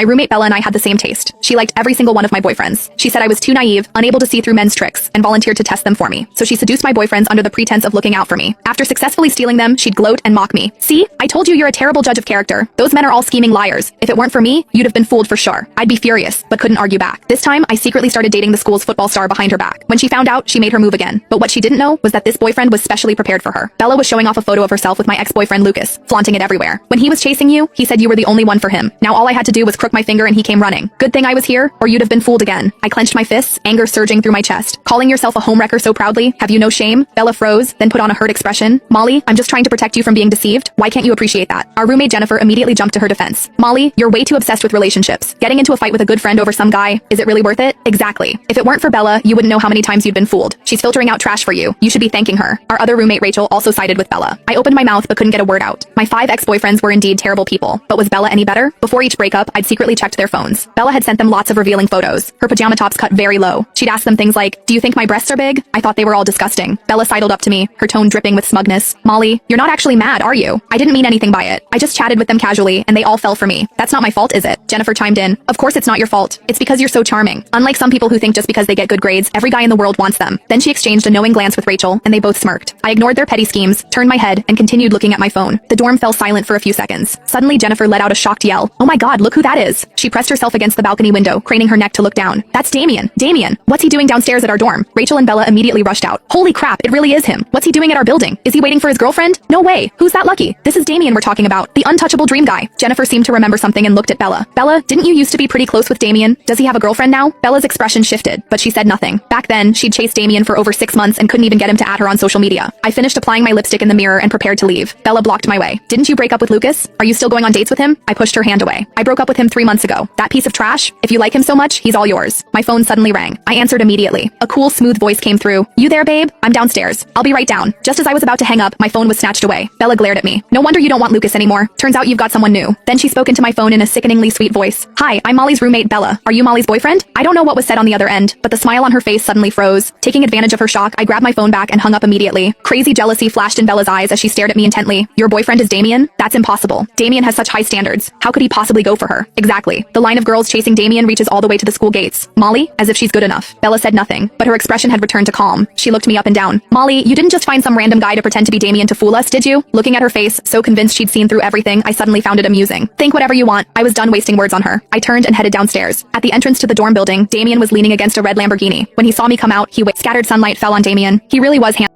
My roommate Bella and I had the same taste. She liked every single one of my boyfriends. She said I was too naive, unable to see through men's tricks, and volunteered to test them for me. So she seduced my boyfriends under the pretense of looking out for me. After successfully stealing them, she'd gloat and mock me. See, I told you you're a terrible judge of character. Those men are all scheming liars. If it weren't for me, you'd have been fooled for sure. I'd be furious, but couldn't argue back. This time, I secretly started dating the school's football star behind her back. When she found out, she made her move again. But what she didn't know was that this boyfriend was specially prepared for her. Bella was showing off a photo of herself with my ex-boyfriend Lucas, flaunting it everywhere. When he was chasing you, he said you were the only one for him. Now all I had to do was crook my finger and he came running. Good thing I was here, or you'd have been fooled again. I clenched my fists, anger surging through my chest. Calling yourself a homewrecker so proudly? Have you no shame? Bella froze, then put on a hurt expression. Molly, I'm just trying to protect you from being deceived. Why can't you appreciate that? Our roommate Jennifer immediately jumped to her defense. Molly, you're way too obsessed with relationships. Getting into a fight with a good friend over some guy, is it really worth it? Exactly. If it weren't for Bella, you wouldn't know how many times you'd been fooled. She's filtering out trash for you. You should be thanking her. Our other roommate Rachel also sided with Bella. I opened my mouth but couldn't get a word out. My 5 ex-boyfriends were indeed terrible people, but was Bella any better? Before each breakup, I'd secretly checked their phones. Bella had sent them lots of revealing photos. Her pajama tops cut very low. She'd ask them things like, do you think my breasts are big? I thought they were all disgusting. Bella sidled up to me, her tone dripping with smugness. Molly, you're not actually mad, are you? I didn't mean anything by it. I just chatted with them casually, and they all fell for me. That's not my fault, is it? Jennifer chimed in. Of course it's not your fault. It's because you're so charming. Unlike some people who think just because they get good grades, every guy in the world wants them. Then she exchanged a knowing glance with Rachel, and they both smirked. I ignored their petty schemes, turned my head, and continued looking at my phone. The dorm fell silent for a few seconds. Suddenly Jennifer let out a shocked yell. Oh my god, look who that is. She pressed herself against the balcony window, craning her neck to look down. That's Damien. Damien, what's he doing downstairs at our dorm? Rachel and Bella immediately rushed out. Holy crap, it really is him. What's he doing at our building? Is he waiting for his girlfriend? No way. Who's that lucky? This is Damien we're talking about, the untouchable dream guy. Jennifer seemed to remember something and looked at Bella. Bella, didn't you used to be pretty close with Damien? Does he have a girlfriend now? Bella's expression shifted, but she said nothing. Back then, she'd chased Damien for over 6 months and couldn't even get him to add her on social media. I finished applying my lipstick in the mirror and prepared to leave. Bella blocked my way. Didn't you break up with Lucas? Are you still going on dates with him? I pushed her hand away. I broke up with him 3 months ago. That piece of trash? If you like him so much, he's all yours. My phone suddenly rang. I answered immediately. A cool, smooth voice came through. You there, babe? I'm downstairs. I'll be right down. Just as I was about to hang up, my phone was snatched away. Bella glared at me. No wonder you don't want Lucas anymore. Turns out you've got someone new. Then she spoke into my phone in a sickeningly sweet voice. Hi, I'm Molly's roommate Bella. Are you Molly's boyfriend? I don't know what was said on the other end, but the smile on her face suddenly froze. Taking advantage of her shock, I grabbed my phone back and hung up immediately. Crazy jealousy flashed in Bella's eyes as she stared at me intently. Your boyfriend is Damien? That's impossible. Damien has such high standards. How could he possibly go for her? Exactly. The line of girls chasing Damien reaches all the way to the school gates. Molly? As if she's good enough. Bella said nothing, but her expression had returned to calm. She looked me up and down. Molly, you didn't just find some random guy to pretend to be Damien to fool us, did you? Looking at her face, so convinced she'd seen through everything, I suddenly found it amusing. Think whatever you want. I was done wasting words on her. I turned and headed downstairs. At the entrance to the dorm building, Damien was leaning against a red Lamborghini. When he saw me come out, scattered sunlight fell on Damien. He really was handsome.